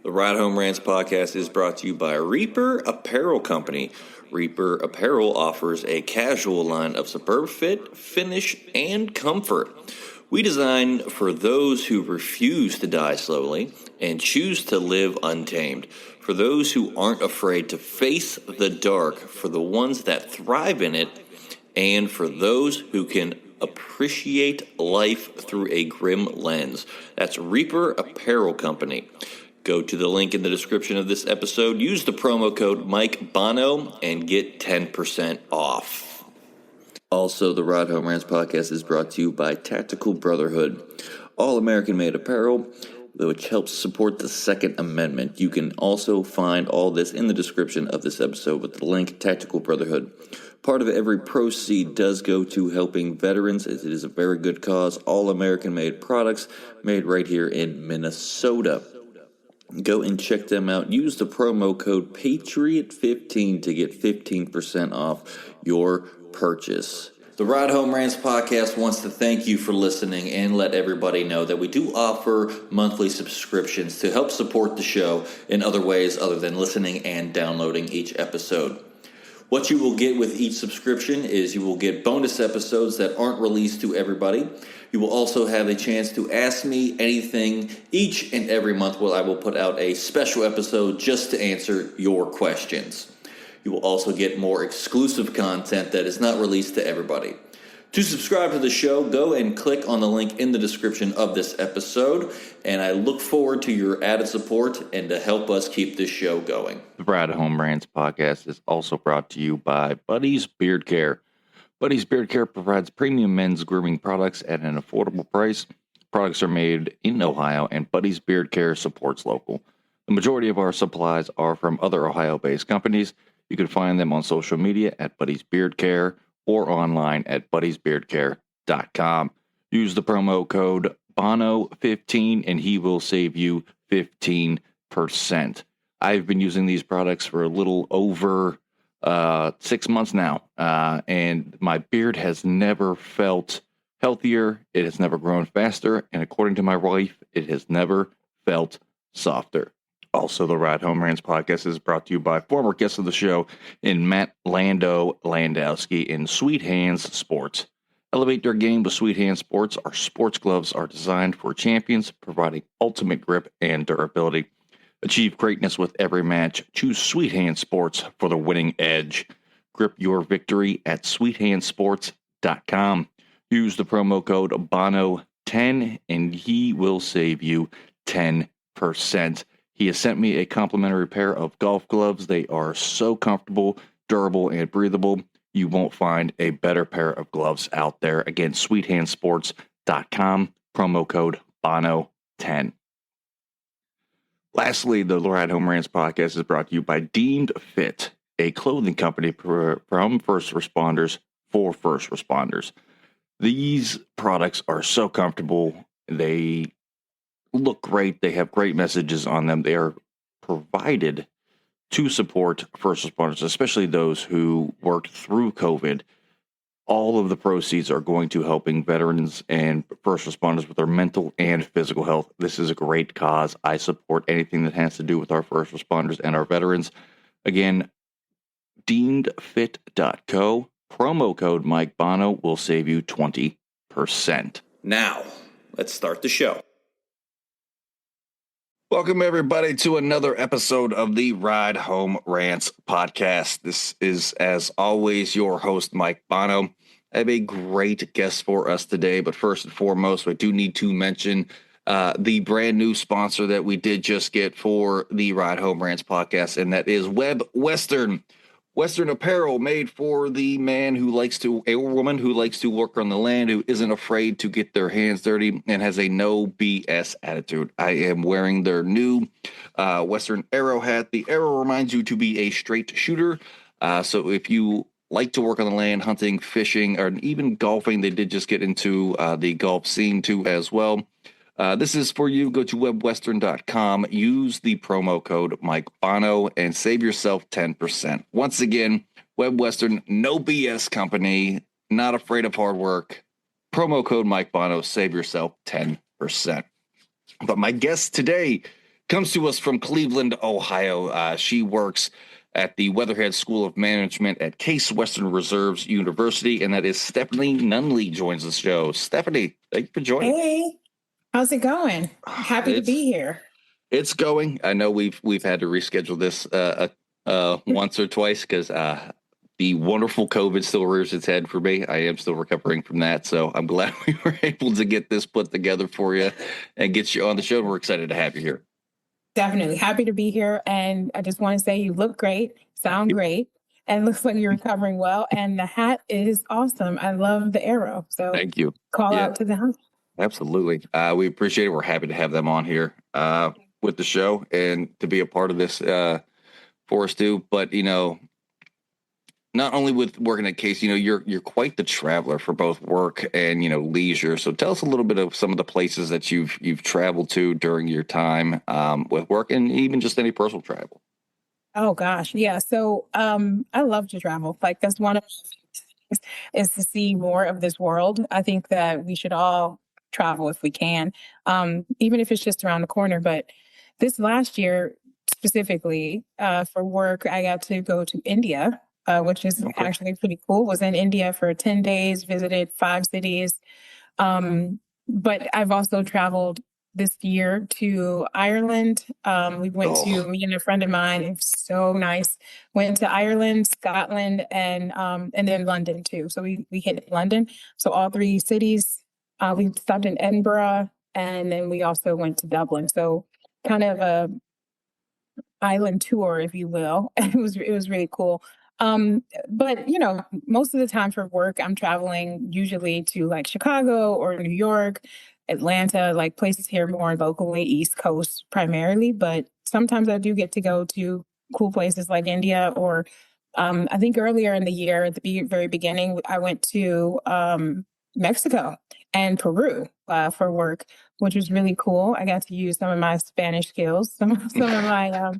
The Ride Home Rants podcast is brought to you by Reaper Apparel Company. Reaper Apparel offers a casual line of superb fit, finish, and comfort. We design for those who refuse to die slowly and choose to live untamed. For those who aren't afraid to face the dark, for the ones that thrive in it, and for those who can appreciate life through a grim lens. That's Reaper Apparel Company. Go to the link in the description of this episode, use the promo code Mike Bono, and get 10% off. Also, the Ride Home Rants podcast is brought to you by Tactical Brotherhood, all American-made apparel, which helps support the Second Amendment. You can also find all this in the description of this episode with the link Tactical Brotherhood. Part of every proceed does go to helping veterans. It is a very good cause. All American-made products made right here in Minnesota. Go and check them out. Use the promo code PATRIOT15 to get 15% off your purchase. The Ride Home Rants podcast wants to thank you for listening and let everybody know that we do offer monthly subscriptions to help support the show in other ways other than listening and downloading each episode. What you will get with each subscription is you will get bonus episodes that aren't released to everybody. You will also have a chance to ask me anything each and every month where I will put out a special episode just to answer your questions. You will also get more exclusive content that is not released to everybody. To subscribe to the show, go and click on the link in the description of this episode, and I look forward to your added support and to help us keep this show going. The Ride Home Rants podcast is also brought to you by Buddy's Beard Care. Buddy's Beard Care provides premium men's grooming products at an affordable price. Products are made in Ohio, and Buddy's Beard Care supports local. The majority of our supplies are from other Ohio-based companies. You can find them on social media at Buddy's Beard Care or online at buddysbeardcare.com. Use the promo code BONO15 and he will save you 15%. I've been using these products for a little over 6 months now, and my beard has never felt healthier. It has never grown faster, and according to my wife, it has never felt softer. Also, the Ride Home Rants podcast is brought to you by former guest of the show in Matt Landowski in Sweet Hands Sports. Elevate their game with Sweet Hands Sports. Our sports gloves are designed for champions, providing ultimate grip and durability. Achieve greatness with every match. Choose Sweet Hands Sports for the winning edge. Grip your victory at sweethandsports.com. Use the promo code BONO10 and he will save you 10%. He has sent me a complimentary pair of golf gloves. They are so comfortable, durable, and breathable. You won't find a better pair of gloves out there. Again, sweethandsports.com, promo code BONO10. Lastly, the Ride Home Rants podcast is brought to you by Deemed Fit, a clothing company from first responders for first responders. These products are so comfortable. They look great. They have great messages on them. They are provided to support first responders, especially those who worked through COVID. All of the proceeds are going to helping veterans and first responders with their mental and physical health. This is a great cause. I support anything that has to do with our first responders and our veterans. Again, deemedfit.co, promo code Mike Bono will save you 20%. Now, let's start the show. Welcome, everybody, to another episode of the Ride Home Rants podcast. This is, as always, your host, Mike Bono. I have a great guest for us today, but first and foremost, I do need to mention the brand new sponsor that we did just get for the Ride Home Rants podcast, and that is Web Western. Western apparel made for the man who likes to, a woman who likes to work on the land, who isn't afraid to get their hands dirty and has a no BS attitude. I am wearing their new Western Arrow hat. The arrow reminds you to be a straight shooter. So if you like to work on the land, hunting, fishing, or even golfing, they did just get into the golf scene too as well. This is for you. Go to webwestern.com, use the promo code Mike Bono, and save yourself 10%. Once again, Web Western, no BS company, not afraid of hard work. Promo code Mike Bono, save yourself 10%. But my guest today comes to us from Cleveland, Ohio. She works at the Weatherhead School of Management at Case Western Reserves University, and that is Stephanie Nunley joins the show. Stephanie, thank you for joining. Hey, how's it going? Happy to be here. It's going. I know we've had to reschedule this once or twice because the wonderful COVID still rears its head for me. I am still recovering from that, so I'm glad we were able to get this put together for you and get you on the show. We're excited to have you here. Definitely happy to be here, and I just want to say you look great, sound great, and looks like you're recovering well. And the hat is awesome. I love the arrow. So thank you. Call out to the hat. Absolutely. We appreciate it. We're happy to have them on here with the show and to be a part of this for us too. But, not only with working at Case, you're quite the traveler for both work and, leisure. So tell us a little bit of some of the places that you've traveled to during your time with work and even just any personal travel. Oh, gosh. Yeah. So I love to travel. Like that's one of the things is to see more of this world. I think that we should all travel if we can, even if it's just around the corner. But this last year, specifically for work, I got to go to India, which is actually pretty cool. Was in India for 10 days, visited 5 cities. But I've also traveled this year to Ireland. We went to, me and a friend of mine, it was so nice. Went to Ireland, Scotland, and then London too. So we hit London. So all 3 cities. We stopped in Edinburgh, and then we also went to Dublin. So kind of a island tour, if you will. It was really cool. But most of the time for work, I'm traveling usually to like Chicago or New York, Atlanta, like places here more locally, East Coast primarily. But sometimes I do get to go to cool places like India or I think earlier in the year, at the very beginning, I went to Mexico and Peru for work, which was really cool. I got to use some of my Spanish skills, some of my,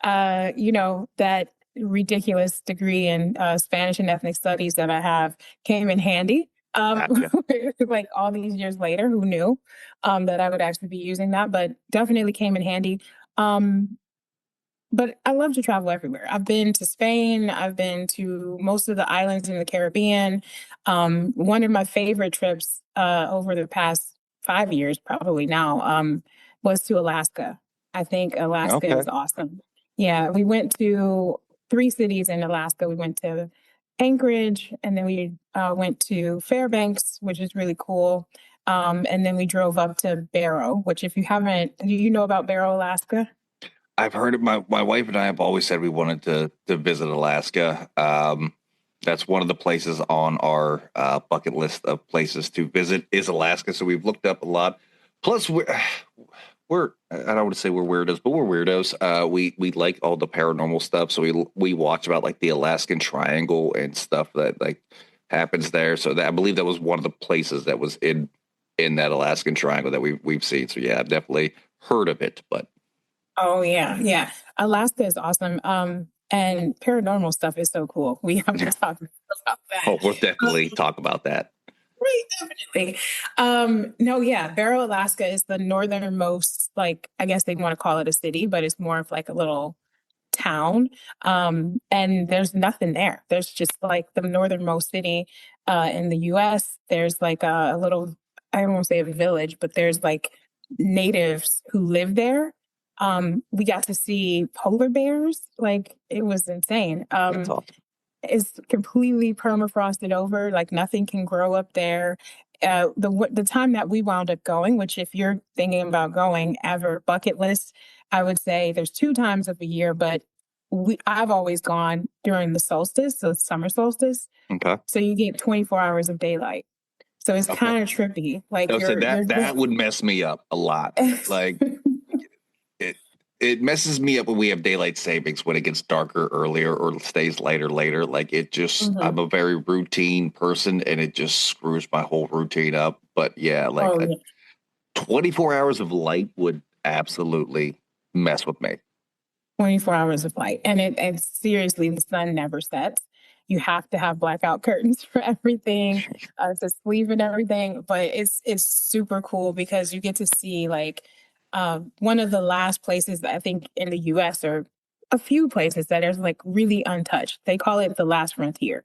that ridiculous degree in Spanish and ethnic studies that I have came in handy. Like all these years later, who knew that I would actually be using that, but definitely came in handy. But I love to travel everywhere. I've been to Spain. I've been to most of the islands in the Caribbean. One of my favorite trips over the past 5 years, probably now, was to Alaska. I think Alaska is awesome. Yeah, we went to 3 cities in Alaska. We went to Anchorage, and then we went to Fairbanks, which is really cool. And then we drove up to Barrow, which if you haven't, do you know about Barrow, Alaska? I've heard it. My wife and I have always said we wanted to visit Alaska. That's one of the places on our bucket list of places to visit is Alaska. So we've looked up a lot. Plus, we're I don't want to say we're weirdos, but we're weirdos. We like all the paranormal stuff. So we watch about like the Alaskan Triangle and stuff that like happens there. So I believe that was one of the places that was in that Alaskan Triangle that we've seen. So yeah, I've definitely heard of it, but. Oh yeah, yeah. Alaska is awesome. And paranormal stuff is so cool. We have to talk about that. Oh, we'll definitely talk about that. Right, definitely. No, yeah. Barrow, Alaska is the northernmost, like I guess they want to call it a city, but it's more of like a little town. And there's nothing there. There's just like the northernmost city in the US. There's like a little, I don't want to say a village, but there's like natives who live there. We got to see polar bears. Like it was insane. That's awesome. It's completely permafrosted over. Like nothing can grow up there. The time that we wound up going, which if you're thinking about going ever bucket list, I would say there's 2 times of the year, but I've always gone during the solstice, so summer solstice. Okay. So you get 24 hours of daylight. So it's kind of trippy. Like that would mess me up a lot. Like it messes me up when we have daylight savings when it gets darker earlier or stays lighter later. Like it just, I'm a very routine person and it just screws my whole routine up. But yeah, 24 hours of light would absolutely mess with me. 24 hours of light. And seriously, the sun never sets. You have to have blackout curtains for everything, to sleep and everything. But it's super cool because you get to see like one of the last places that I think in the US, or a few places that is like really untouched. They call it the last frontier.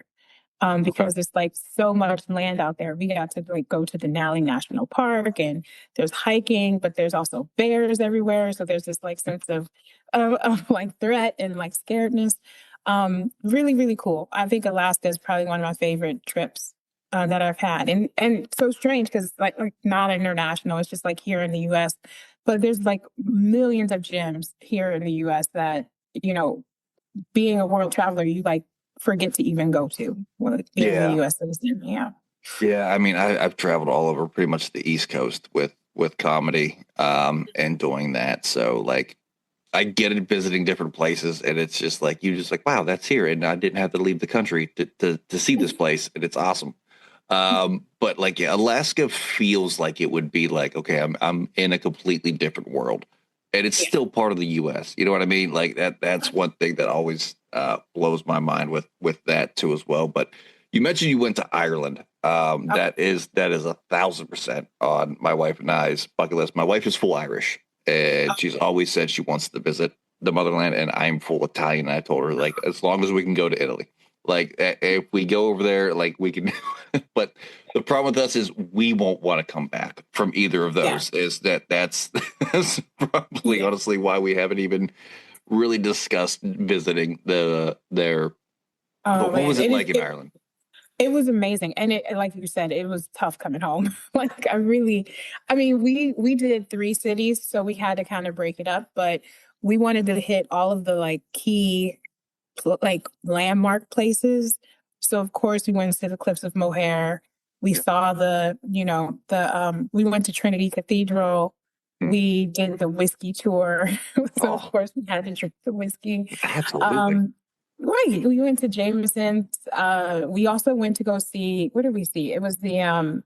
Because there's like so much land out there. We got to like go to Denali National Park, and there's hiking, but there's also bears everywhere. So there's this like sense of like threat and like scaredness. Really, really cool. I think Alaska is probably one of my favorite trips that I've had, and so strange because it's like not international. It's just like here in the U.S. But there's like millions of gems here in the U.S. that, you know, being a world traveler, you like forget to even go to being a U.S. citizen. Yeah. Yeah, I mean, I've traveled all over pretty much the East Coast with comedy, and doing that. So like, I get it visiting different places, and it's just like you just like, wow, that's here, and I didn't have to leave the country to see this place, and it's awesome. But like, yeah, Alaska feels like it would be like, okay, I'm in a completely different world, and it's still part of the U.S. You know what I mean? Like that's one thing that always blows my mind with that too as well. But you mentioned you went to Ireland. That is 1,000% on my wife and I's bucket list. My wife is full Irish, and she's always said she wants to visit the motherland, and I'm full Italian. I told her, like, as long as we can go to Italy, like if we go over there, like we can. But the problem with us is we won't want to come back from either of those. Yeah. That's probably honestly why we haven't even really discussed visiting their. But what was it like in Ireland? It was amazing. And it, like you said, it was tough coming home. Like I mean, we did 3 cities, so we had to kind of break it up, but we wanted to hit all of the like key like landmark places. So of course we went to the Cliffs of Moher. We saw we went to Trinity Cathedral. We did the whiskey tour. So of course we had to drink the whiskey. Absolutely. Right. We went to Jameson's. We also went to go see, what did we see? It was the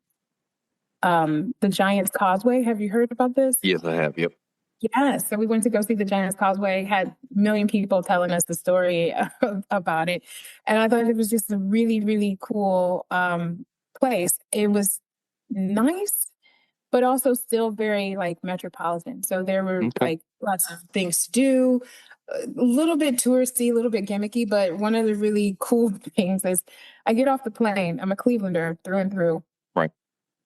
Giant's Causeway. Have you heard about this? Yes, I have. Yep. Yeah. So we went to go see the Giant's Causeway, had a million people telling us the story about it. And I thought it was just a really, really cool place. It was nice, but also still very like metropolitan. So there were like lots of things to do. A little bit touristy, a little bit gimmicky, but one of the really cool things is I get off the plane. I'm a Clevelander through and through. Right.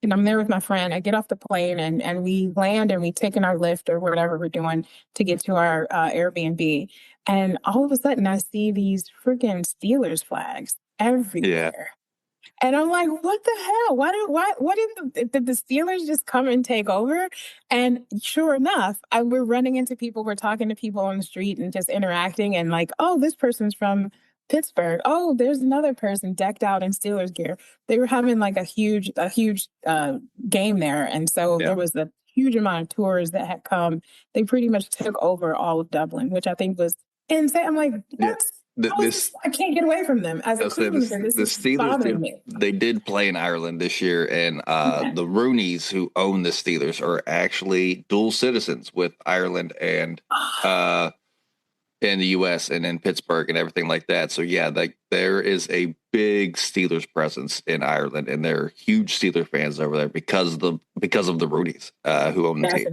And I'm there with my friend. I get off the plane and we land and we take in our lift or whatever we're doing to get to our Airbnb. And all of a sudden I see these freaking Steelers flags everywhere. Yeah. And I'm like, what the hell? Did the Steelers just come and take over? And sure enough, we're running into people. We're talking to people on the street and just interacting and like, oh, this person's from Pittsburgh. Oh, there's another person decked out in Steelers gear. They were having like a huge game there. And so there was a huge amount of tours that had come. They pretty much took over all of Dublin, which I think was insane. I'm like, what? I can't get away from them as a Clevelander. The Steelers they did play in Ireland this year, and the Rooneys who own the Steelers are actually dual citizens with Ireland and in the U.S. and in Pittsburgh and everything like that. So yeah, like there is a big Steelers presence in Ireland, and they're huge Steeler fans over there because of the Rooneys who own the team.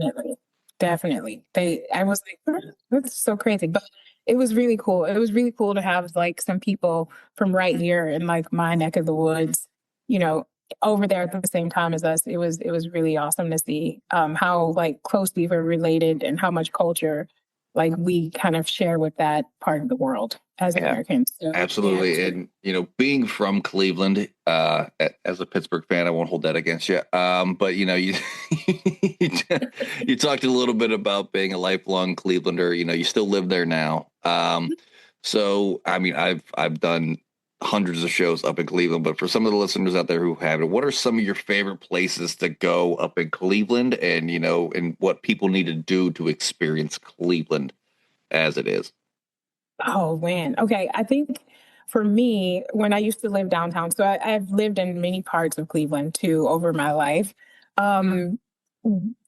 Definitely. I was like, that's so crazy, but it was really cool. It was really cool to have like some people from right here in like my neck of the woods, you know, over there at the same time as us. It was really awesome to see how like closely we're related and how much culture like we kind of share with that part of the world as Americans. So, absolutely. Yeah. And, you know, being from Cleveland, as a Pittsburgh fan, I won't hold that against you. But, you know, you talked a little bit about being a lifelong Clevelander. You know, you still live there now. So, I mean, I've done hundreds of shows up in Cleveland, but for some of the listeners out there who haven't, what are some of your favorite places to go up in Cleveland, and, you know, and what people need to do to experience Cleveland as it is? Oh, man. Okay. I think for me, when I used to live downtown, so I've lived in many parts of Cleveland too over my life. The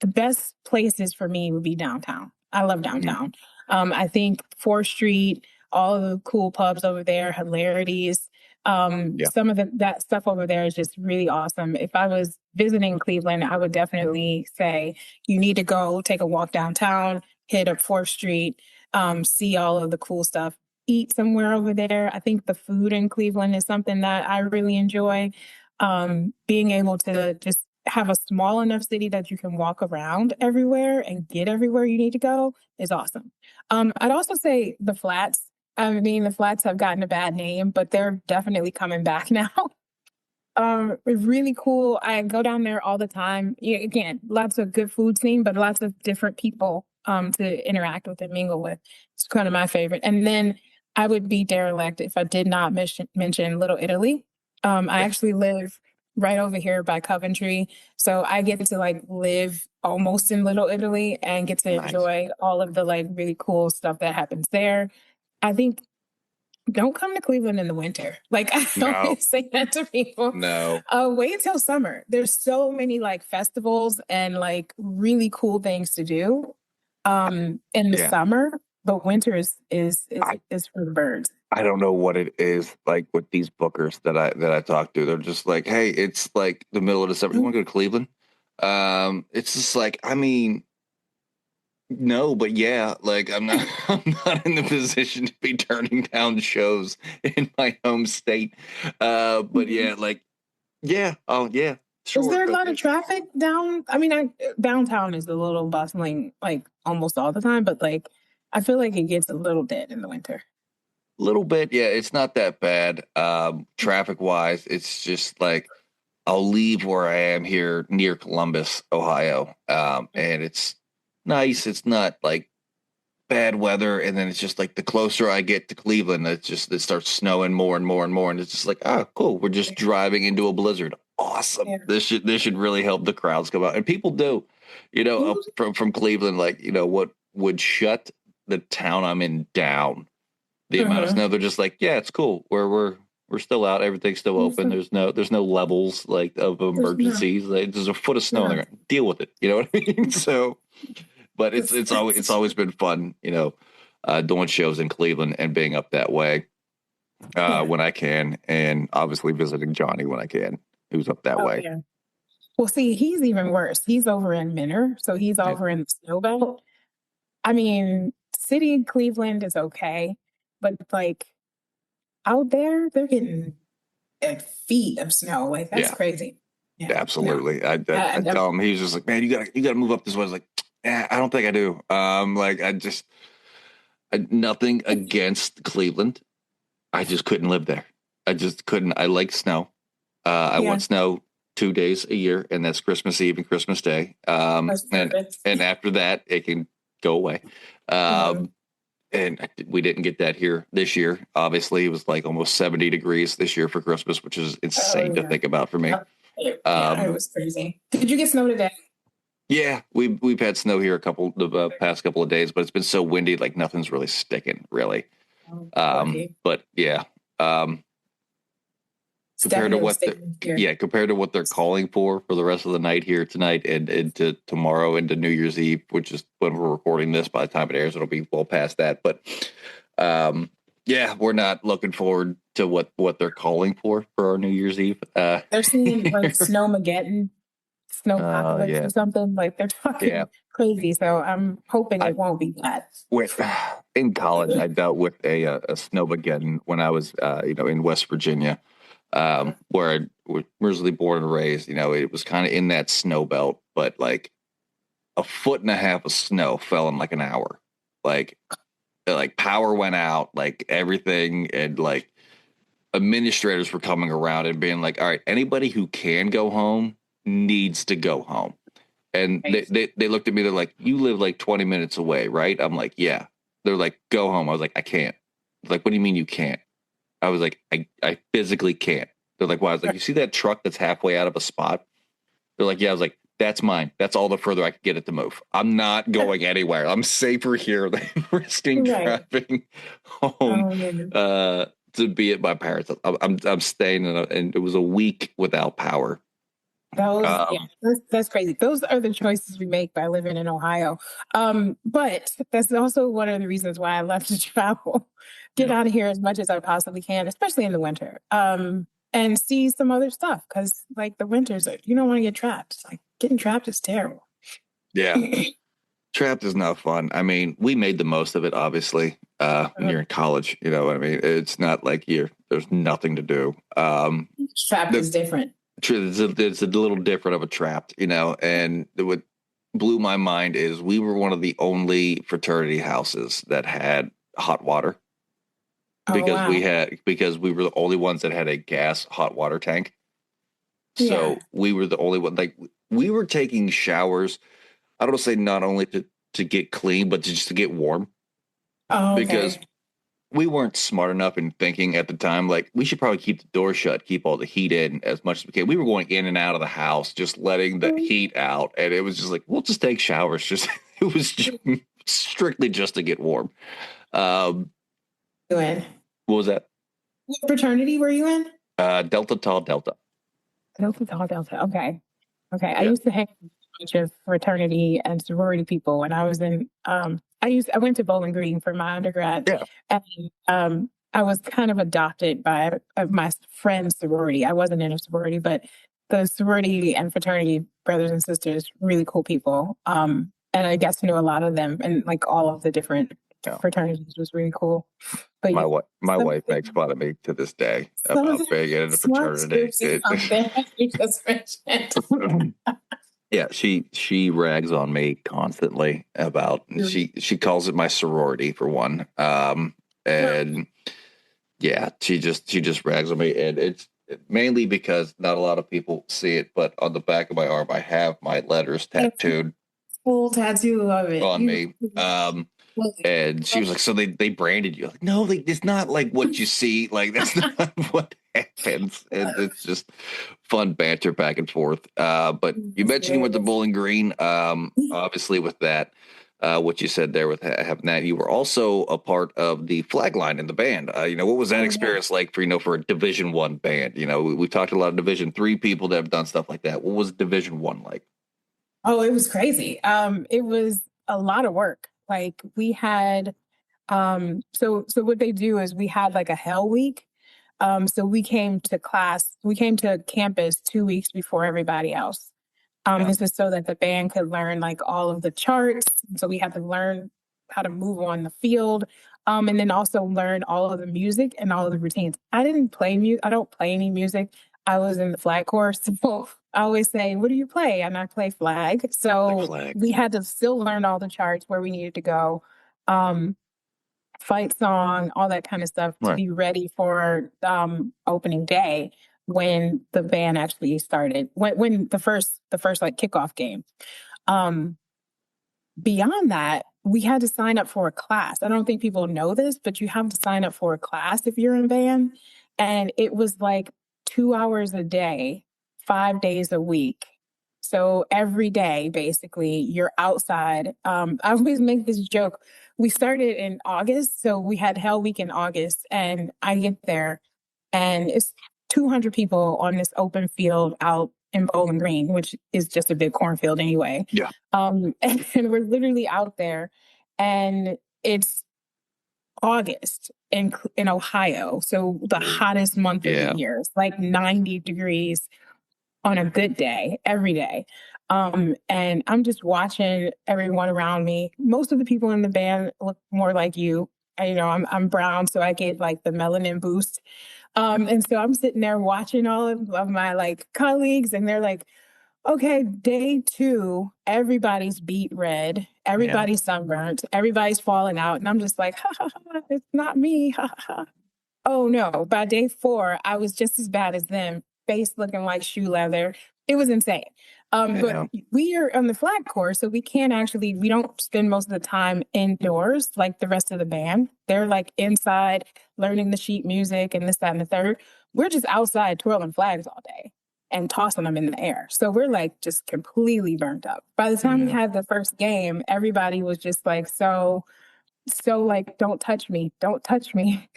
best places for me would be downtown. I love downtown. I think 4th Street, all of the cool pubs over there, Hilarities. Some of that stuff over there is just really awesome. If I was visiting Cleveland, I would definitely say you need to go take a walk downtown, hit up 4th Street, see all of the cool stuff, eat somewhere over there. I think the food in Cleveland is something that I really enjoy. Being able to just have a small enough city that you can walk around everywhere and get everywhere you need to go is awesome. I'd also say the flats. I mean, the flats have gotten a bad name, but they're definitely coming back now. It's really cool. I go down there all the time. Yeah, again, lots of good food scene, but lots of different people to interact with and mingle with. It's kind of my favorite. And then I would be derelict if I did not mention Little Italy. I actually live right over here by Coventry, so I get to like live almost in Little Italy and get to enjoy all of the like really cool stuff that happens there. I think don't come to Cleveland in the winter. Like I always say that to people. No. Wait until summer. There's so many like festivals and like really cool things to do in the summer, but winter is for the birds. I don't know what it is like with these bookers that I talk to. They're just like, hey, it's like the middle of December. You want to go to Cleveland? It's just like, I mean, no, but yeah, like I'm not in the position to be turning down shows in my home state. But yeah, like, yeah, oh yeah. Sure. Is there a lot of traffic down? I mean, downtown is a little bustling like almost all the time, but like I feel like it gets a little dead in the winter. Little bit, yeah. It's not that bad. Traffic wise, it's just like I'll leave where I am here near Columbus, Ohio, and it's nice. It's not like bad weather, and then it's just like the closer I get to Cleveland, it starts snowing more and more and more, and it's just like, oh, cool. We're just driving into a blizzard. Awesome. Yeah. This should really help the crowds come out, and people do. You know, up from Cleveland, like what would shut the town I'm in down. The amount of snow, they're just like, yeah, it's cool. We're still out. Everything's still open. There's no levels like of emergencies. Like, there's a foot of snow on the ground. Deal with it. You know what I mean? So, but it's always been fun. Doing shows in Cleveland and being up that way when I can, and obviously visiting Johnny when I can, who's up that way. Yeah. Well, see, he's even worse. He's over in Minner, so he's over in the snow belt. I mean, city in Cleveland is okay. But like out there, they're getting feet of snow. Like that's crazy. Yeah, absolutely. I tell him, he's just like, man, you gotta move up this way. I was like, I don't think I do. Nothing against Cleveland. I just couldn't live there. I just couldn't. I like snow. I want snow 2 days a year, and that's Christmas Eve and Christmas Day. And after that, it can go away. And we didn't get that here this year. Obviously, it was like almost 70 degrees this year for Christmas, which is insane to think about for me. It was crazy. Did you get snow today? Yeah, we've had snow here the past couple of days, but it's been so windy, like nothing's really sticking, really. But yeah, compared to what they're calling for the rest of the night here tonight and to tomorrow into New Year's Eve, which is when we're recording this. By the time it airs, it'll be well past that. But we're not looking forward to what they're calling for our New Year's Eve. They're seeing like Snowmageddon, Snowpocalypse or something. Like they're talking crazy. So I'm hoping it won't be that. In college, I dealt with a Snowmageddon when I was in West Virginia. Where I was originally born and raised, it was kind of in that snow belt, but like 1.5 feet of snow fell in like an hour. Like power went out, like everything, and like administrators were coming around and being like, all right, anybody who can go home needs to go home. And they looked at me, they're like, you live like 20 minutes away, right? I'm like, yeah. They're like, go home. I was like, I can't. Like, what do you mean you can't? I was like, I physically can't. They're like, why? I was like, you see that truck that's halfway out of a spot? They're like, yeah. I was like, that's mine. That's all the further I can get it to move. I'm not going anywhere. I'm safer here than risking driving home to be at my parents. I'm staying and it was a week without power. Those, yeah, Um, that's crazy. Those are the choices we make by living in Ohio. But that's also one of the reasons why I love to travel, get yeah. out of here as much as I possibly can, especially in the winter. And see some other stuff because, like, the winters, you don't want to get trapped. It's like getting trapped is terrible. Yeah. Trapped is not fun. I mean, we made the most of it, obviously, when you're in college. You know what I mean? It's not like there's nothing to do. Trapped is different. It's a little different of a trapped, you know, and what blew my mind is we were one of the only fraternity houses that had hot water because Oh, wow. because we were the only ones that had a gas hot water tank. So Yeah. we were the only one, like we were taking showers. I don't say not only to get clean, but just to get warm Oh, because okay. we weren't smart enough in thinking at the time, like we should probably keep the door shut, keep all the heat in as much as we can. We were going in and out of the house, just letting the heat out. And it was just like, we'll just take showers. Just, it was just strictly just to get warm. Good. What was that? What fraternity were you in? Delta Tau Delta. Delta. Okay. Okay. I Yeah. used to hang with a bunch of fraternity and sorority people when I was in I went to Bowling Green for my undergrad, Yeah. and I was kind of adopted by my friend's sorority. I wasn't in a sorority, but the sorority and fraternity brothers and sisters, really cool people. And I got to know a lot of them, and like all of the different Yeah. fraternities was really cool. But My wife makes fun of me to this day about being in a fraternity. Yeah, she rags on me constantly about she calls it my sorority for one. And yeah, she just rags on me, and it's mainly because not a lot of people see it, but on the back of my arm I have my letters tattooed Full tattoo of it. on me. And she was like, "So they branded you?" Like, no, like it's not like what you see. Like that's not what happens. And it's just fun banter back and forth. But you mentioned you went to Bowling Green. Obviously with that, what you said there with having that, you were also a part of the flag line in the band. You know, what was that experience like for for a Division I band? You know, we've talked to a lot of Division III people that have done stuff like that. What was Division I like? Oh, it was crazy. It was a lot of work. Like we had, so what they do is we had like a hell week. So we came to campus 2 weeks before everybody else. This was so that the band could learn like all of the charts. So we had to learn how to move on the field. And then also learn all of the music and all of the routines. I didn't play music. I don't play any music. I was in the flag corps. So I always say, what do you play? And I play flag. So we had to still learn all the charts where we needed to go. Fight song, all that kind of stuff to be ready for opening day when the band actually started. When the first like kickoff game. Beyond that, we had to sign up for a class. I don't think people know this, but you have to sign up for a class if you're in band. And it was like 2 hours a day, 5 days a week. So every day, basically, you're outside. I always make this joke. We started in August, so we had Hell Week in August, and I get there, and it's 200 people on this open field out in Bowling Green, which is just a big cornfield anyway. Yeah. And we're literally out there, and it's August in Ohio, so the hottest month of the year. It's like 90 degrees on a good day, every day. And I'm just watching everyone around me. Most of the people in the band look more like you. And, you know, I'm brown, so I get like the melanin boost. And so I'm sitting there watching all of my like colleagues, and they're like, okay, day 2, everybody's beet red, everybody's sunburnt, everybody's falling out. And I'm just like, ha, ha, ha, it's not me. Ha, ha, ha. Oh no, by day 4, I was just as bad as them, face looking like shoe leather. It was insane. But we are on the flag corps, so we don't spend most of the time indoors like the rest of the band. They're like inside learning the sheet music and this, that, and the third. We're just outside twirling flags all day and tossing them in the air. So we're like just completely burnt up. By the time we had the first game, everybody was just like, so so like, don't touch me, don't touch me.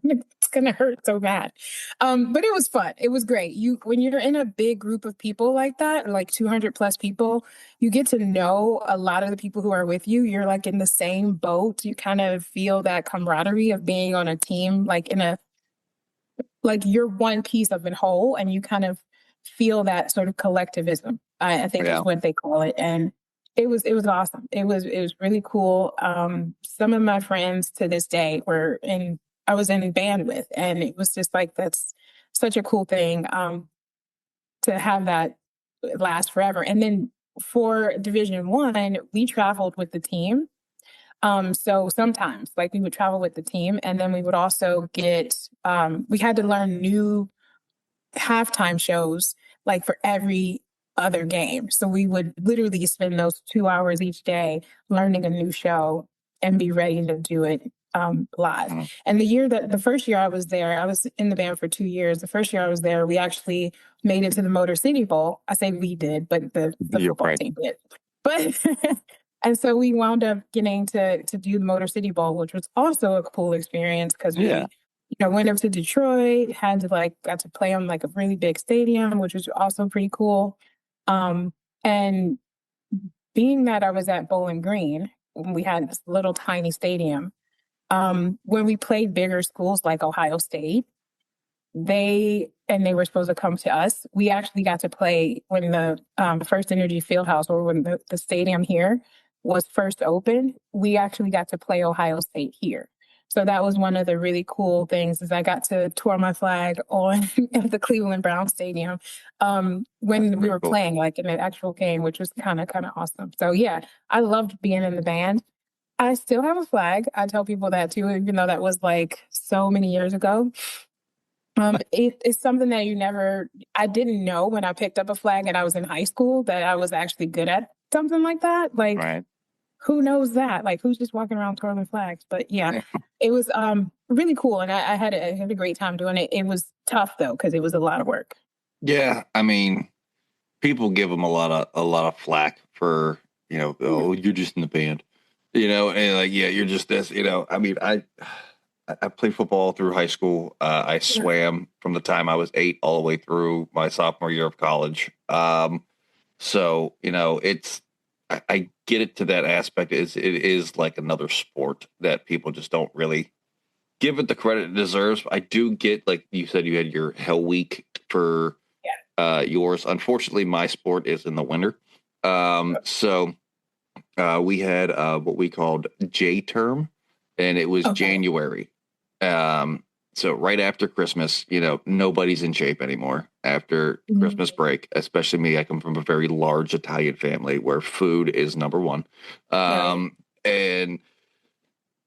It's gonna hurt so bad. But it was fun. It was great. When you're in a big group of people like that, like 200 plus people, you get to know a lot of the people who are with you. You're like in the same boat. You kind of feel that camaraderie of being on a team, like you're one piece of a whole, and you kind of feel that sort of collectivism. I think is Yeah. what they call it, and it was awesome. It was really cool. Some of my friends to this day I was in band with, and it was just like that's such a cool thing to have that last forever. And then for Division One, we traveled with the team. So sometimes, like we would travel with the team, and then we would also we had to learn new halftime shows like for every other game. So we would literally spend those 2 hours each day learning a new show and be ready to do it live. Mhm. And the first year I was there, I was in the band for 2 years. The first year I was there, we actually made it to the Motor City Bowl. I say we did, but the You're football right. team did. But and so we wound up getting to do the Motor City Bowl, which was also a cool experience because Yeah. we went up to Detroit, got to play on like a really big stadium, which was also pretty cool. And being that I was at Bowling Green, we had this little tiny stadium. When we played bigger schools like Ohio State, they were supposed to come to us. We actually got to play when the First Energy Fieldhouse, or when the stadium here was first opened. We actually got to play Ohio State here. So that was one of the really cool things is I got to tour my flag on at the Cleveland Brown Stadium when we were cool. playing like in an actual game, which was kind of awesome. So yeah, I loved being in the band. I still have a flag. I tell people that too, even though that was like so many years ago. It's something that I didn't know when I picked up a flag and I was in high school that I was actually good at something like that. Like, Right. who knows that? Like, who's just walking around twirling flags? But yeah, it was really cool. And I had a great time doing it. It was tough though, because it was a lot of work. Yeah. I mean, people give them a lot of flack for, oh, you're just in the band, and like, yeah, you're just this, I mean, I played football through high school. I swam from the time I was 8 all the way through my sophomore year of college. So, I get it to that aspect. It is like another sport that people just don't really give it the credit it deserves. I do get, like you said, you had your Hell Week for yours. Unfortunately, my sport is in the winter. So we had what we called J term, and it was January. So right after Christmas, nobody's in shape anymore after Christmas break, especially me. I come from a very large Italian family where food is number one. And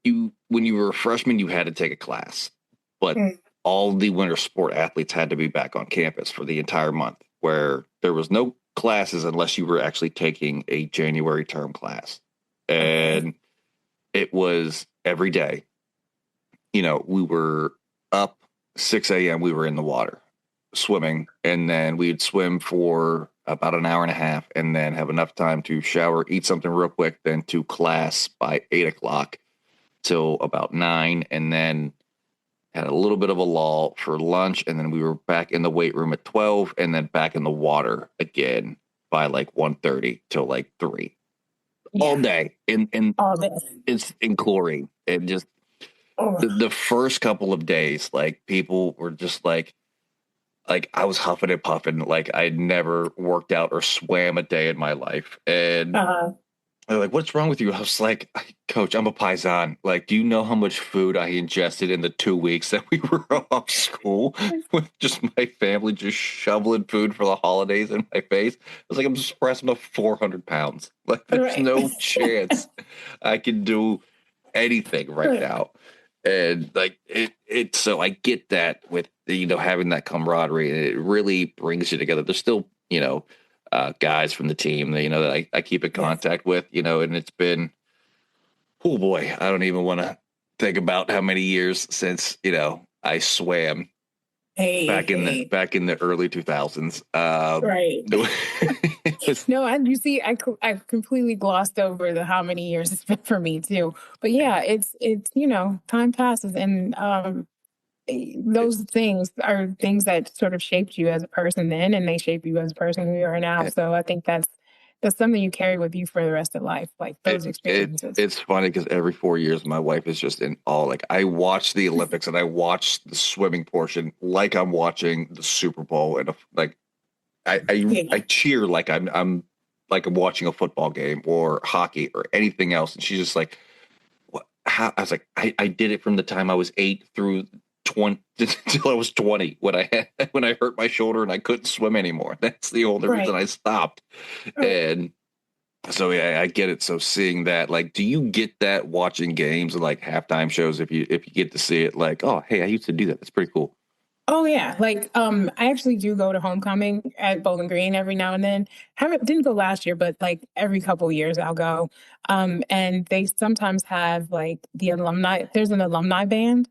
when you were a freshman, you had to take a class, but all the winter sport athletes had to be back on campus for the entire month, where there was no classes unless you were actually taking a January term class. And it was every day. We were up 6 a.m. We were in the water swimming, and then we'd swim for about an hour and a half and then have enough time to shower, eat something real quick, then to class by 8 o'clock till about 9, and then had a little bit of a lull for lunch, and then we were back in the weight room at 12, and then back in the water again by like 1:30 till like 3. All day in All day. It's in chlorine. And just the first couple of days, like people were just like I was huffing and puffing, like I'd never worked out or swam a day in my life. And they're like, "What's wrong with you?" I was like, "Coach, I'm a paisan. Like, do you know how much food I ingested in the 2 weeks that we were off school with just my family just shoveling food for the holidays in my face?" I was like, "I'm surprised I'm not 400 pounds. Like, there's no chance I can do anything right now." And like so I get that with having that camaraderie, and it really brings you together. There's still guys from the team that I keep in contact with, and it's been, oh boy, I don't even want to think about how many years since I swam back in the early 2000s. Right. No, you see, I completely glossed over how many years it's been for me too. But yeah, it's time passes, and those things are things that sort of shaped you as a person then, and they shape you as a person who you are now. So I think that's something you carry with you for the rest of life, like those experiences. It's funny because every 4 years, my wife is just in awe. Like I watch the Olympics and I watch the swimming portion like I'm watching the Super Bowl, and like I cheer like I'm like I'm watching a football game or hockey or anything else. And she's just like, what? How? I was like, I did it from the time I was 8 through 20 until I was 20 when I hurt my shoulder and I couldn't swim anymore. That's the only reason I stopped. And so yeah, I get it. So seeing that, like, do you get that watching games or like halftime shows if you get to see it? Like, oh, hey, I used to do that. That's pretty cool. Oh yeah, like I actually do go to homecoming at Bowling Green every now and then. Didn't go last year, but like every couple of years I'll go. And they sometimes have like the alumni. There's an alumni band.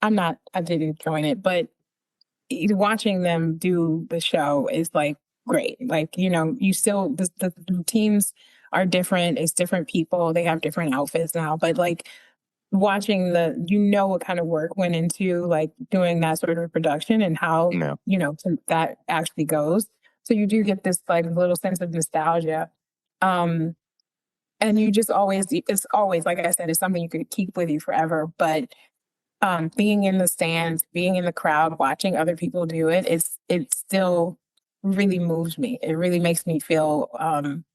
I didn't join it, but watching them do the show is like great. Like you still the teams are different. It's different people. They have different outfits now, but like watching what kind of work went into like doing that sort of production and how that actually goes. So you do get this like little sense of nostalgia. And you just it's always, like I said, it's something you could keep with you forever. But being in the stands, being in the crowd, watching other people do it, it still really moves me. It really makes me feel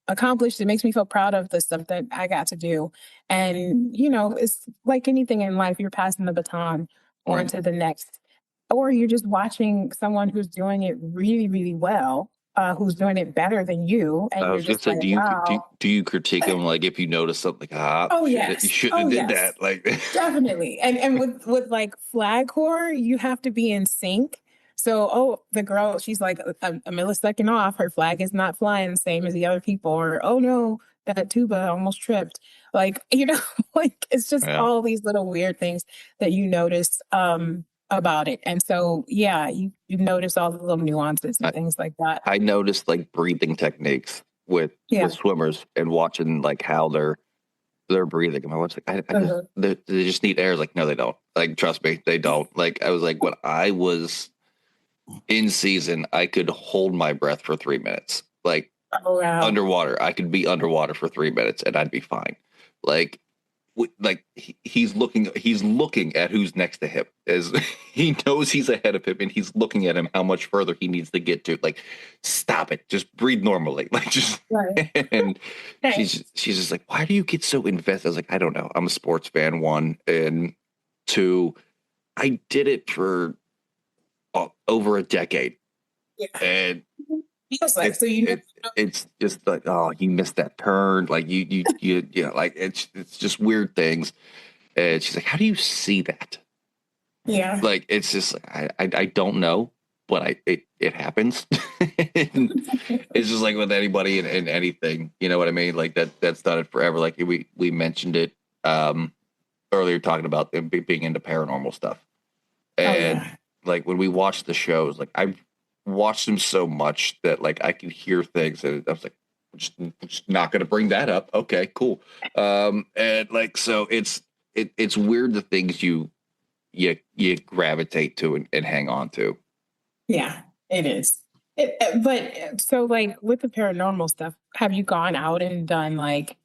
accomplished. It makes me feel proud of the stuff that I got to do. And, it's like anything in life, you're passing the baton on to the next, or you're just watching someone who's doing it really, really well, who's doing it better than you. And I was just like, wow. do you critique them? Like if you notice something, like, Yes. you shouldn't have did that. Like Definitely. And with like flag corps, you have to be in sync. So, the girl, she's like a millisecond off. Her flag is not flying the same as the other people. Or, oh no, that tuba almost tripped. Like, like it's just all these little weird things that you notice about it. And so, yeah, you notice all the little nuances and things like that. I noticed like breathing techniques with swimmers and watching like how they're breathing. And my wife's like, they just need air. Like, no, they don't. Like, trust me, they don't. Like, I was like, when I was in season, I could hold my breath for 3 minutes. Like, underwater, I could be underwater for 3 minutes and I'd be fine. Like he's looking at who's next to him, as he knows he's ahead of him, and he's looking at him how much further he needs to get to. Like, stop it, just breathe normally. Like, just and she's just like, why do you get so invested? I was like, I don't know, I'm a sports fan, 1, and 2, I did it for over a decade, and it's just like, oh, you missed that turn. Like you like it's just weird things. And she's like, how do you see that? Yeah. Like, it's just, I don't know, but it happens. It's just like with anybody and anything, you know what I mean? Like that's done it forever. Like we mentioned it earlier, talking about them being into paranormal stuff. And like when we watch the shows, like I've watched them so much that like I can hear things, and I was like, I'm just not going to bring that up. Okay, cool. And like, so it's weird, the things you gravitate to and hang on to. Yeah, it is. But so like with the paranormal stuff, have you gone out and done like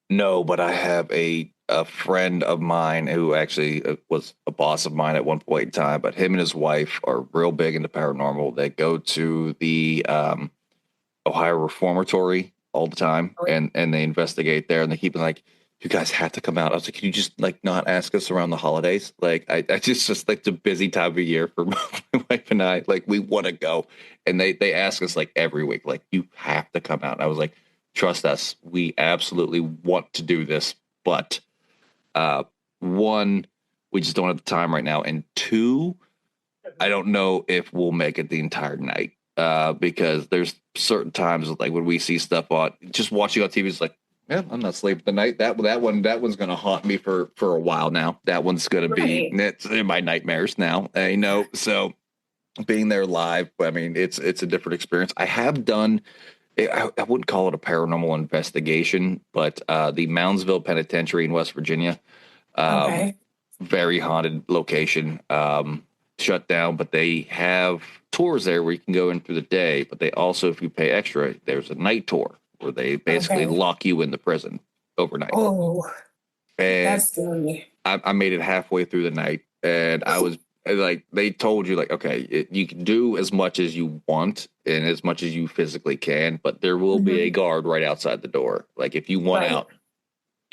no, but I have a friend of mine who actually was a boss of mine at one point in time, but him and his wife are real big into paranormal. They go to the Ohio Reformatory all the time, and they investigate there, and they keep like, you guys have to come out. I was like, can you just like not ask us around the holidays? Like I just like the busy time of year for my wife and I, like we want to go, and they ask us like every week, like, you have to come out. And I was like, trust us, we absolutely want to do this, but 1, we just don't have the time right now, and 2, I don't know if we'll make it the entire night, because there's certain times like when we see stuff on, just watching on TV is like, Yeah, I'm not sleeping tonight. That one's gonna haunt me for a while now. That one's gonna be Right. it's in my nightmares now. So being there live, I mean, it's a different experience. I have done. I wouldn't call it a paranormal investigation, but the Moundsville Penitentiary in West Virginia, um, Okay. very haunted location, shut down. But they have tours there where you can go in through the day. But they also, if you pay extra, there's a night tour where they basically Okay. lock you in the prison overnight. Oh, And that's scary. I made it halfway through the night, and I was like, they told you like, okay, you can do as much as you want and as much as you physically can, but there will be a Mhm. guard right outside the door. Like if you want Right. out,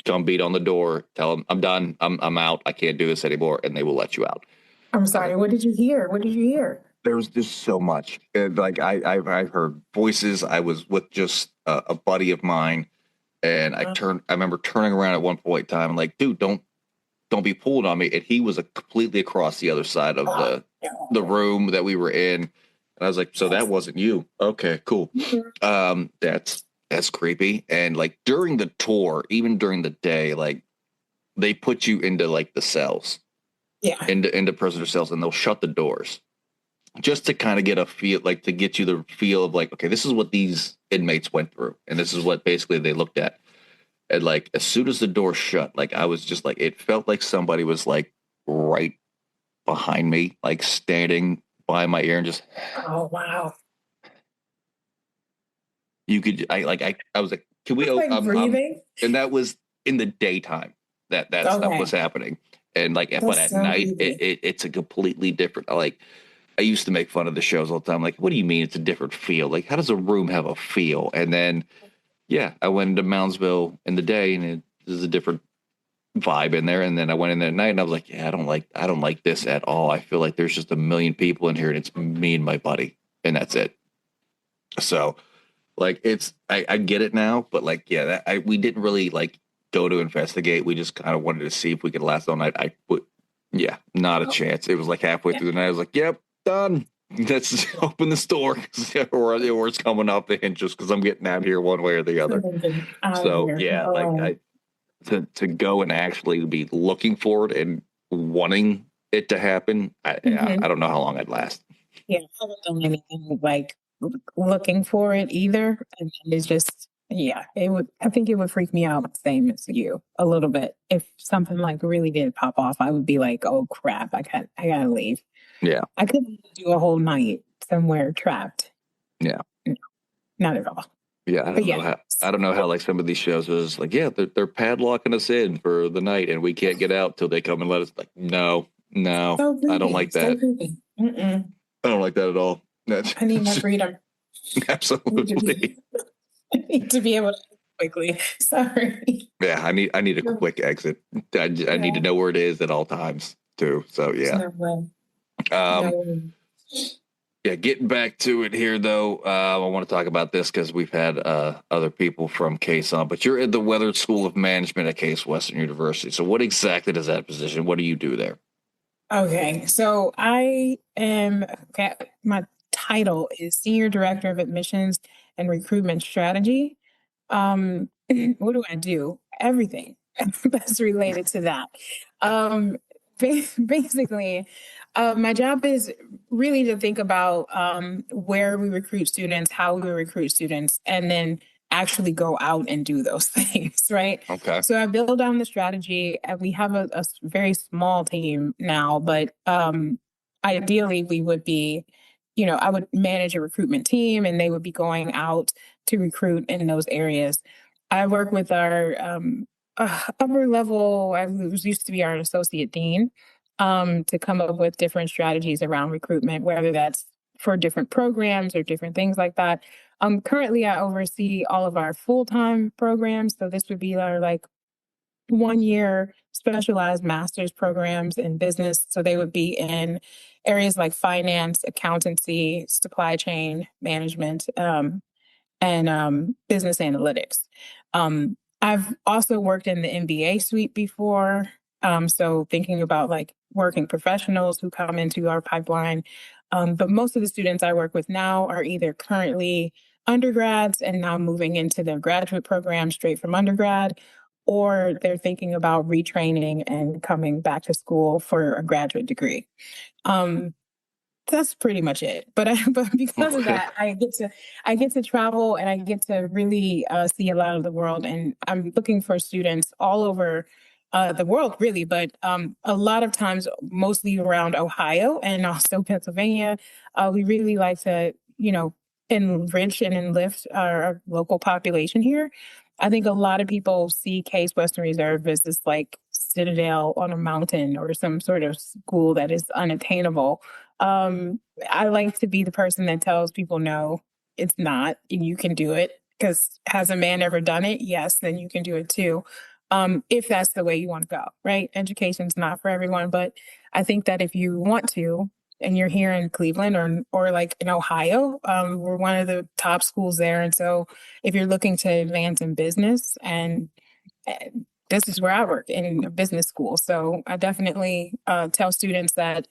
come beat on the door, tell them I'm done, I'm out, I can't do this anymore, and they will let you out. I'm I was sorry. like, What did you hear? What did you hear? there was just so much. And like I've heard voices. I was with just a buddy of mine, and I remember turning around at one point in time, and like, dude, don't be pulling on me. And he was completely across the other side of Oh, the no. room that we were in. And I was like, so that Yes. wasn't you. Okay, cool. Mhm. That's creepy. And like during the tour, even during the day, like they put you into like the cells, Yeah. into prisoner cells, and they'll shut the doors just to kind of get a feel, like to get you the feel of like, okay, this is what these inmates went through. And this is what basically they looked at. And like as soon as the door shut, like I was just like, it felt like somebody was like right behind me, like standing by my ear, and just Oh, wow. you could I was like, can we It's like breathing. and that was in the daytime that stuff was Okay. happening. And like but That's at so night creepy. it's a completely different like I used to make fun of the shows all the time. Like, what do you mean it's a different feel? Like, how does a room have a feel? And then, yeah, I went into Moundsville in the day, and it is a different vibe in there. And then I went in there at night, and I was like, yeah, I don't like this at all. I feel like there's just a million people in here, and it's me and my buddy, and that's it. So, like, I get it now, but like, yeah, we didn't really like go to investigate. We just kind of wanted to see if we could last all night. Yeah, not a Oh, chance. It was like halfway yeah. through the night. I was like, yep, done. Let's open the store or it's coming off the hinges because I'm getting out of here one way or the other. Out of So here. yeah, like Oh, to go and actually be looking for it and wanting it to happen, I mhm. don't know how long I'd last. Yeah. I haven't done anything like looking for it either. And it's just, yeah, it would, I think it would freak me out, same as you, a little bit. If something like really did pop off, I would be like, oh crap, I gotta leave. Yeah, I couldn't do a whole night somewhere trapped. yeah, No, not at all. yeah. But yeah. I don't know how like some of these shows is like, yeah, they're padlocking us in for the night and we can't get out till they come and let us. Like, no, So I don't creepy. like So that. creepy. Mm-mm. I don't like that at all. That's I need my freedom. I need to absolutely. be, I need to be able to quickly. Sorry. Yeah, I need a quick exit. I need to Yeah. know where it is at all times too. So There's yeah. no way. No Um, way. yeah, getting back to it here though, I want to talk about this because we've had other people from Case on, but you're at the Weatherhead School of Management at Case Western University. So what exactly does that position? What do you do there? Okay, so I am okay. My title is Senior Director of Admissions and Recruitment Strategy. What do I do? Everything that's related to that. Um, basically, my job is really to think about where we recruit students, how we recruit students, and then actually go out and do those things, right? Okay. So I build on the strategy, and we have a very small team now, but ideally we would be, I would manage a recruitment team, and they would be going out to recruit in those areas. I work with our upper level, I was used to be our associate dean, to come up with different strategies around recruitment, whether that's for different programs or different things like that. Currently, I oversee all of our full-time programs. So this would be our like 1 year specialized master's programs in business. So they would be in areas like finance, accountancy, supply chain management, and business analytics. I've also worked in the MBA suite before. So thinking about like working professionals who come into our pipeline. But most of the students I work with now are either currently undergrads and now moving into their graduate program straight from undergrad, or they're thinking about retraining and coming back to school for a graduate degree. That's pretty much it. But but because of that, I get to travel and I get to really see a lot of the world. And I'm looking for students all over the world, really. But a lot of times, mostly around Ohio and also Pennsylvania, we really like to, enrich and enlift our local population here. I think a lot of people see Case Western Reserve as this like citadel on a mountain or some sort of school that is unattainable. I like to be the person that tells people, no, it's not, and you can do it. Because has a man ever done it? Yes, then you can do it too. If that's the way you want to go, right? Education's not for everyone, but I think that if you want to, and you're here in Cleveland or like in Ohio, we're one of the top schools there. And so if you're looking to advance in business, and this is where I work in a business school. So I definitely tell students that.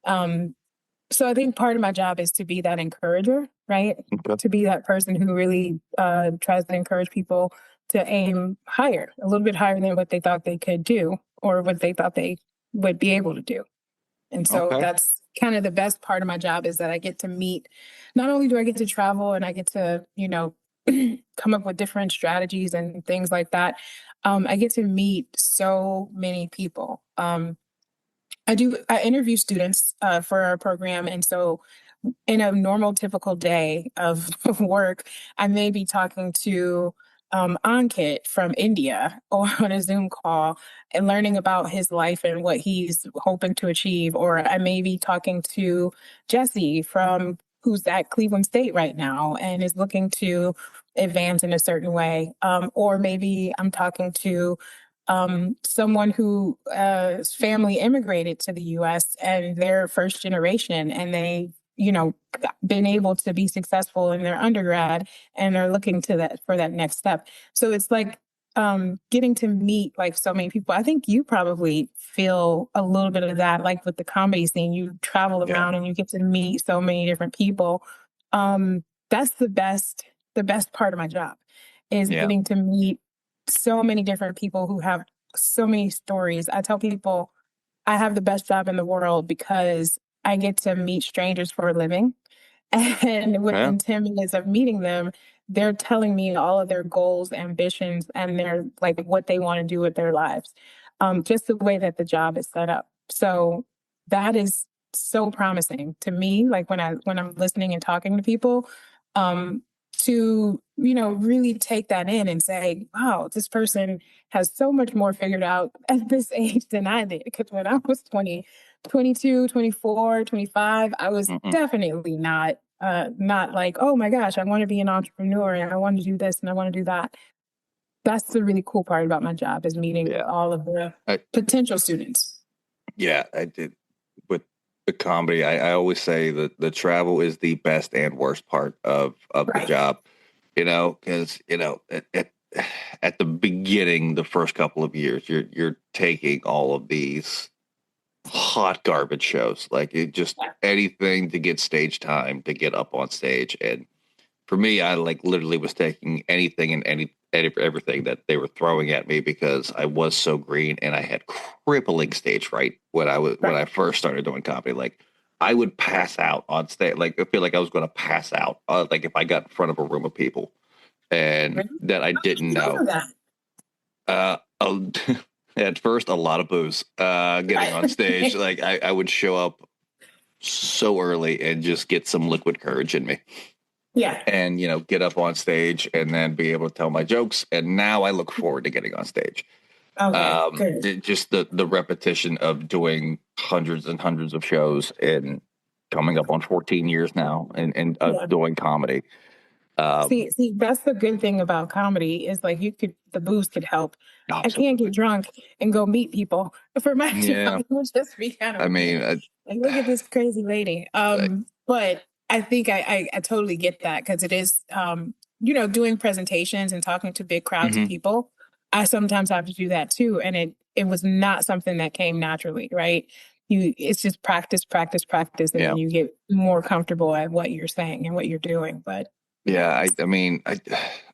So I think part of my job is to be that encourager, right? Okay. To be that person who really tries to encourage people to aim higher, a little bit higher than what they thought they could do or what they thought they would be able to do. And so that's kind of the best part of my job, is that I get to meet, not only do I get to travel and I get to, come up with different strategies and things like that, I get to meet so many people. I interview students for our program. And so in a normal, typical day of work, I may be talking to Ankit from India or on a Zoom call and learning about his life and what he's hoping to achieve. Or I may be talking to Jesse who's at Cleveland State right now and is looking to advance in a certain way. Or maybe I'm talking to someone who family immigrated to the U.S. and they're first generation, and they, been able to be successful in their undergrad and are looking for that next step. So it's like getting to meet like so many people. I think you probably feel a little bit of that, like with the comedy scene. You travel around and you get to meet so many different people. That's the best part of my job, is getting to meet so many different people who have so many stories. I tell people I have the best job in the world because I get to meet strangers for a living. And within 10 minutes of meeting them, they're telling me all of their goals, ambitions, and their like what they want to do with their lives. Just the way that the job is set up. So that is so promising to me. Like when I'm listening and talking to people, to really take that in and say, wow, this person has so much more figured out at this age than I did. Because when I was 20, 22, 24, 25, I was definitely not like, oh my gosh, I want to be an entrepreneur and I want to do this and I want to do that. That's the really cool part about my job, is meeting all of the potential students. Yeah, I did. With the comedy, I always say that the travel is the best and worst part of the job, because, at the beginning, the first couple of years, you're taking all of these hot garbage shows, like anything to get stage time, to get up on stage. And for me, I like literally was taking anything and everything that they were throwing at me, because I was so green and I had crippling stage fright when I first started doing comedy. Like I would pass out on stage. Like I feel like I was going to pass out, like if I got in front of a room of people, and that I didn't know. At first, a lot of booze. Getting on stage, like I would show up so early and just get some liquid courage in me. Yeah. And, get up on stage and then be able to tell my jokes. And now I look forward to getting on stage. Okay, just the repetition of doing hundreds and hundreds of shows and coming up on 14 years now and doing comedy. See, that's the good thing about comedy, is like the booze could help. I can't get drunk and go meet people for my job. It would just be kind of like, look at this crazy lady. But I think I totally get that, because it is, doing presentations and talking to big crowds of people. I sometimes have to do that too. And it was not something that came naturally, right? It's just practice. And then you get more comfortable at what you're saying and what you're doing. But Yeah, I mean, I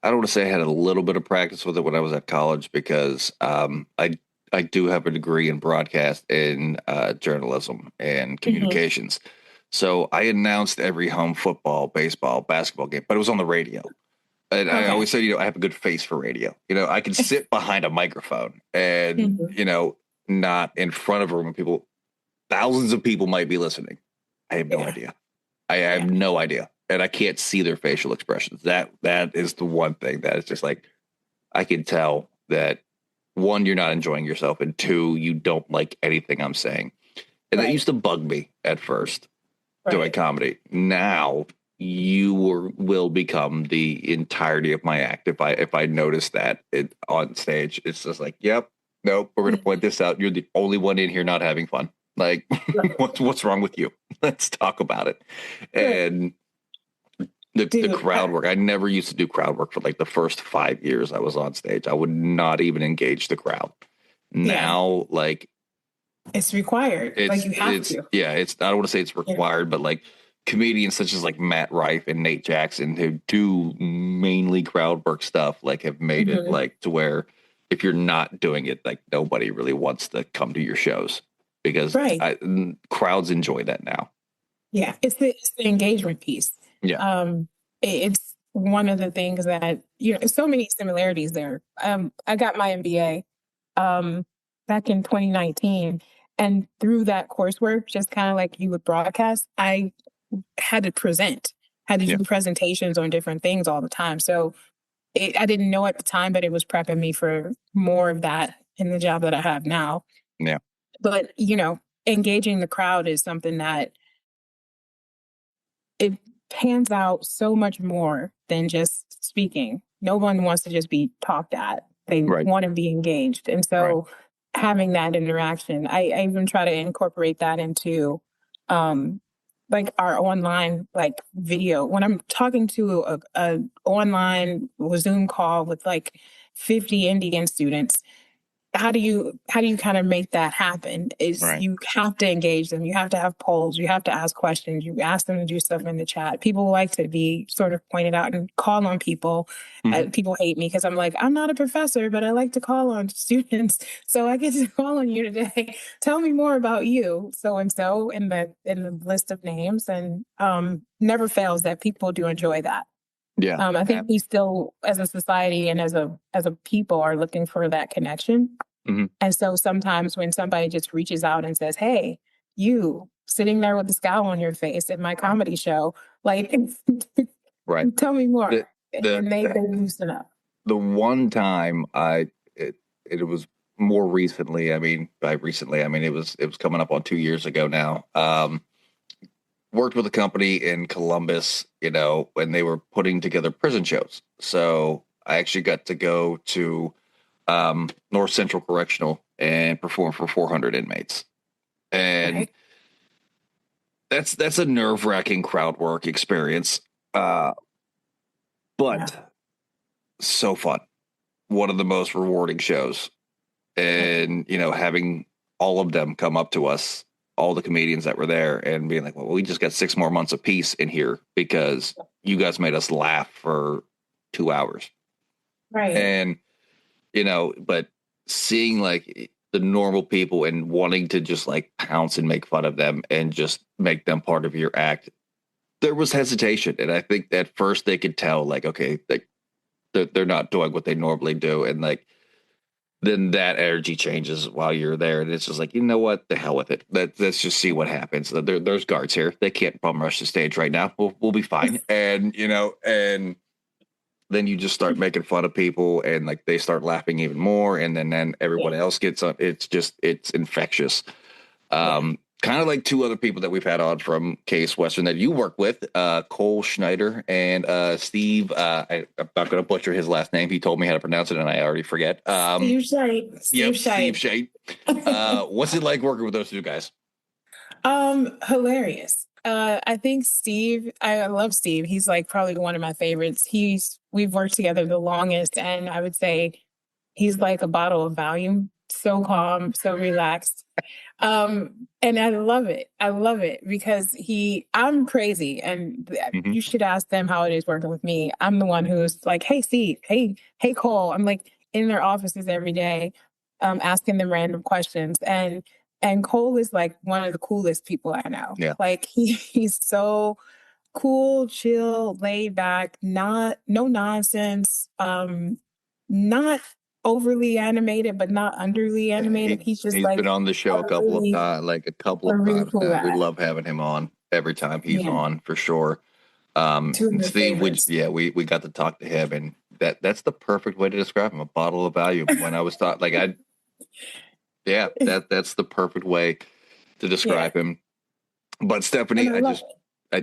don't want to say I had a little bit of practice with it when I was at college because I do have a degree in broadcast in journalism and Mhm. communications. So I announced every home football, baseball, basketball game, but it was on the radio. And I Okay. always say, I have a good face for radio. I can sit behind a microphone and, Mhm. not in front of a room of people. Thousands of people might be listening. I have no Yeah. idea. I have Yeah. no idea. And I can't see their facial expressions. That is the one thing that is just like, I can tell that one, you're not enjoying yourself, and two, you don't like anything I'm saying. And that Right. used to bug me at first doing Right. comedy. Now will become the entirety of my act. If I notice that it on stage, it's just like, yep, nope, we're gonna point Mhm. this out. You're the only one in here not having fun. Like, Right. what's wrong with you? Let's talk about it. Right. And the Dude, crowd work. I never used to do crowd work for like the first 5 years I was on stage. I would not even engage the crowd. yeah, Now, like it's required. Like you have it's to. yeah, it's I don't want to say it's Yeah. required, but like comedians such as like Matt Rife and Nate Jackson who do mainly crowd work stuff, like have made it Mhm. like to where if you're not doing it, like nobody really wants to come to your shows because Right. crowds enjoy that now. Yeah. It's the engagement piece. Yeah. It's one of the things that so many similarities there. I got my MBA back in 2019, and through that coursework, just kind of like you would broadcast, I had to present, had to Yeah. do presentations on different things all the time. So I didn't know at the time, but it was prepping me for more of that in the job that I have now. Yeah. But, engaging the crowd is something that it pans out so much more than just speaking. No one wants to just be talked at. They Right. want to be engaged. And Right. so having that interaction, I even try to incorporate that into um like our online like video. When I'm talking to a online Zoom call with like 50 Indian students, how do you kind of make that happen is Right. you have to engage them, you have to have polls, you have to ask questions, you ask them to do stuff in the chat. People like to be sort of pointed out and call on people. Mhm. People hate me because I'm like, I'm not a professor, but I like to call on students, so I get to call on you today. Tell me more about you, so and so, in the list of names. And never fails that people do enjoy that. Yeah. I think we still, as a society and as a people, are looking for that connection. Mhm. And so sometimes when somebody just reaches out and says, "Hey, you sitting there with a scowl on your face at my comedy show, like, Right. tell me more," The the and they loosen up. the one time it was more recently. I mean, by recently, I mean it was coming up on 2 years ago now. Worked with a company in Columbus, when they were putting together prison shows. So I actually got to go to North Central Correctional and perform for 400 inmates, and Right? that's a nerve wracking crowd work experience, uh, Yeah. but so fun. One of the most rewarding shows, and having all of them come up to us, all the comedians that were there, and being like, well, we just got 6 more months of peace in here because you guys made us laugh for 2 hours. Right. And but seeing like the normal people and wanting to just like pounce and make fun of them and just make them part of your act, there was hesitation. And I think at first they could tell like, okay, like they're not doing what they normally do. And like then that energy changes while you're there, and it's just like, you know what, the hell with it. Let's just see what happens. There's guards here; they can't bum rush the stage right now. We'll be fine. And and then you just start making fun of people, and like they start laughing even more, and then everyone Yeah. else gets on. It's infectious. Yeah. Kind of like two other people that we've had on from Case Western that you work with, Cole Schneider and Steve. I'm not going to butcher his last name. He told me how to pronounce it, and I already forget. Steve Shite. Steve Yep, Steve Shite. Shade. What's it like working with those two guys? Hilarious. I think Steve, I love Steve. He's like probably one of my favorites. We've worked together the longest, and I would say he's like a bottle of Valium so calm, so relaxed. And I love it. I love it because I'm crazy, and Mhm. you should ask them how it is working with me. I'm the one who's like, hey, Steve, hey, Cole. I'm like in their offices every day, asking them random questions. And Cole is like one of the coolest people I know. Yeah. Like he's so cool, chill, laid back, no nonsense, not overly animated, but not underly animated. He's just He's like been on the show a couple of times, a really cool now. We guy. love having him on every time he's Yeah, on for sure. two of And my Steve, favorites. we got to talk to him, and that's the perfect way to describe him, a bottle of value. When I was taught, that's the perfect way to Yeah, describe him. But and Stephanie, I love it.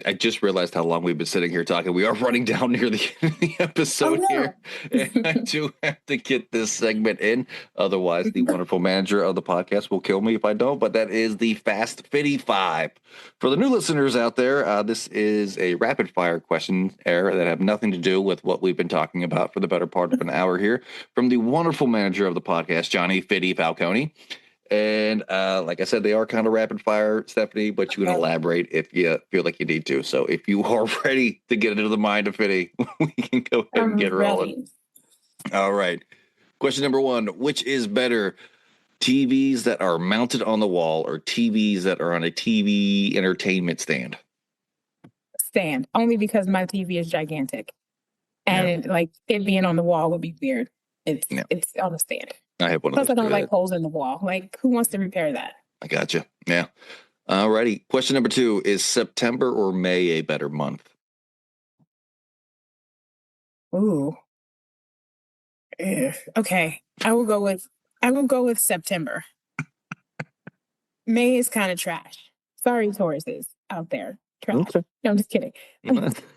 I just realized how long we've been sitting here talking. We are running down near the end of the episode here. And I do have to get this segment in. Otherwise, the wonderful manager of the podcast will kill me if I don't. But that is the Fast Fitty 5. For the new listeners out there, this is a rapid fire question error that have nothing to do with what we've been talking about for the better part of an hour here. From the wonderful manager of the podcast, Johnny Fitty Falcone. And like I said, they are kind of rapid fire, Stephanie, but you can elaborate if you feel like you need to. So if you are ready to get into the mind of Fitty, we can go ahead and get rolling. All right. Question number 1, which is better, TVs that are mounted on the wall or TVs that are on a TV entertainment stand? Stand, only because my TV is gigantic. And it being on the wall would be weird. It's on the stand. I have one Plus, of those. I don't like holes in the wall. Like, who wants to repair that? I gotcha. Yeah. All righty. Question number 2, is September or May a better month? Ooh. Ugh. Okay. I will go with September. May is kind of trash. Sorry, Tauruses out there. Trash. Okay. No, I'm just kidding.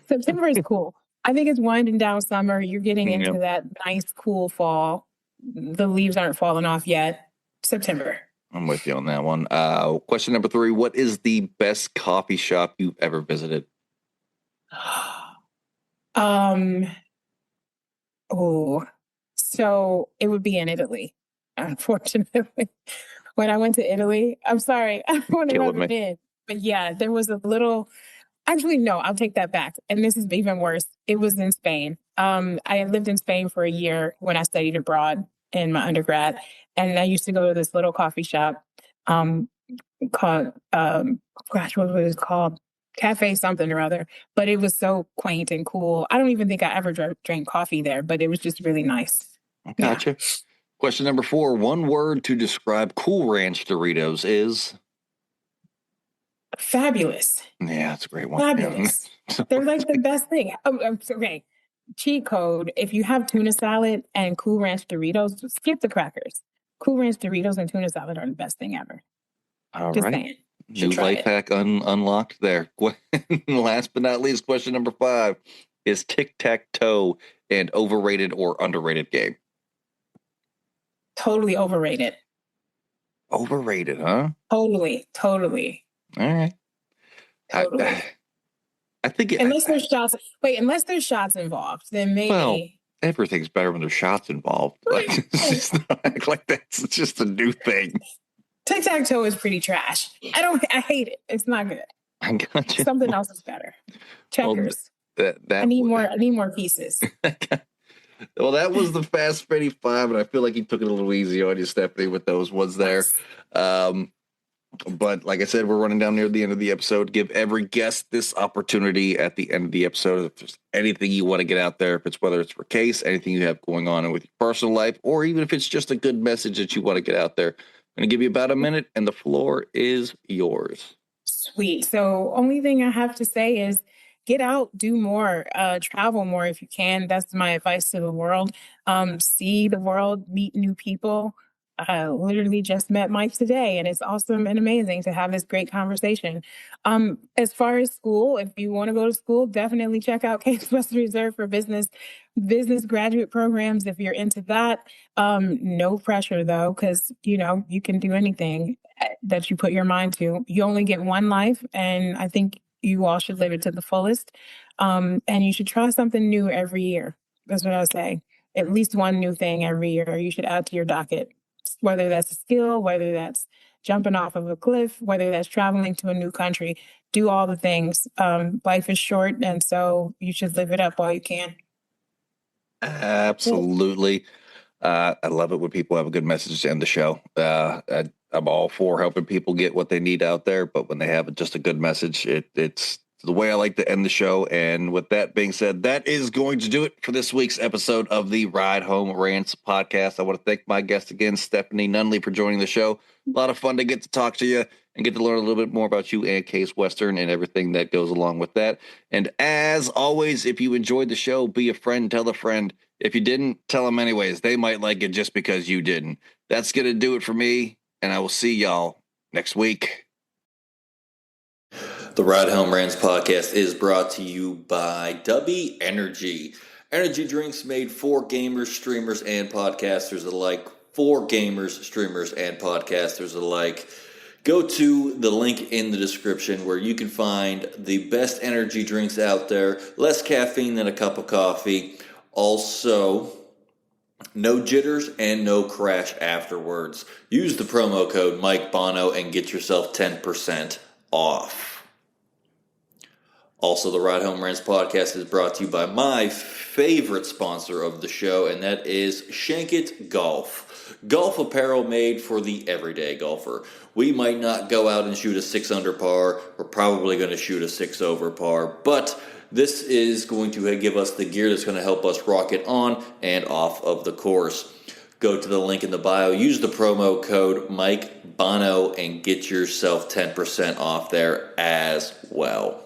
September is cool. I think it's winding down summer. You're getting into that nice, cool fall. The leaves aren't falling off yet. September. I'm with you on that one. Question number 3, what is the best coffee shop you've ever visited? So it would be in Italy, unfortunately. When I went to Italy, I'm sorry, I would have never been. But yeah, there was a little. Actually, no, I'll take that back. And this is even worse. It was in Spain. I had lived in Spain for a year when I studied abroad in my undergrad. And I used to go to this little coffee shop called, what was it called? Cafe something or other. But it was so quaint and cool. I don't even think I ever drank coffee there, but it was just really nice. Gotcha. Yeah. Question number 4, one word to describe Cool Ranch Doritos is? Fabulous. Yeah, that's a great one. Fabulous. Yeah. They're like the best thing. Okay. Cheat code. If you have tuna salad and Cool Ranch Doritos, skip the crackers. Cool Ranch Doritos and tuna salad are the best thing ever. All Just right. saying. New life hack unlocked there. Last but not least, question number 5, is tic-tac-toe an overrated or underrated game? Totally overrated. Overrated, huh? Totally. All right. Totally. I think unless there's shots involved, then maybe. Well, everything's better when there's shots involved. Like, it's just not act like that's just a new thing. Tic-tac-toe is pretty trash. I hate it. It's not good. I got you. Something else is better. Checkers. Well, I need more pieces. Well, that was the Fast Freddy 5, and I feel like he took it a little easy on you, Stephanie, with those ones there. But like I said, we're running down near the end of the episode. Give every guest this opportunity at the end of the episode. If there's anything you want to get out there, whether it's for case, anything you have going on with your personal life, or even if it's just a good message that you want to get out there, I'm going to give you about a minute, and the floor is yours. Sweet. So only thing I have to say is get out, do more, travel more if you can. That's my advice to the world. See the world, meet new people. I literally just met Mike today, and it's awesome and amazing to have this great conversation. As far as school, if you want to go to school, definitely check out Case Western Reserve for business graduate programs if you're into that. No pressure though, because you can do anything that you put your mind to. You only get one life, and I think you all should live it to the fullest. And you should try something new every year. That's what I say. At least one new thing every year you should add to your docket. whether that's a skill, whether that's jumping off of a cliff, whether that's traveling to a new country. Do all the things. Life is short, and so you should live it up while you can. Absolutely. I love it when people have a good message to end the show. I'm all for helping people get what they need out there, but when they have just a good message, it's the way I like to end the show. And with that being said, that is going to do it for this week's episode of the Ride Home Rants podcast. I want to thank my guest again, Stephanie Nunley, for joining the show. A lot of fun to get to talk to you and get to learn a little bit more about you and Case Western and everything that goes along with that. And as always, if you enjoyed the show, be a friend, tell a friend. If you didn't, tell them anyways. They might like it just because you didn't. That's going to do it for me, and I will see y'all next week. The Ride Home Rants podcast is brought to you by W Energy. Energy drinks made for gamers, streamers, and podcasters alike. For gamers, streamers, and podcasters alike. Go to the link in the description where you can find the best energy drinks out there. Less caffeine than a cup of coffee. Also, no jitters and no crash afterwards. Use the promo code Mike Bono and get yourself 10% off. Also, the Ride Home Rants podcast is brought to you by my favorite sponsor of the show, and that is Shankit Golf. Golf apparel made for the everyday golfer. We might not go out and shoot a 6 under par. We're probably going to shoot a 6 over par, but this is going to give us the gear that's going to help us rocket on and off of the course. Go to the link in the bio, use the promo code Mike Bono, and get yourself 10% off there as well.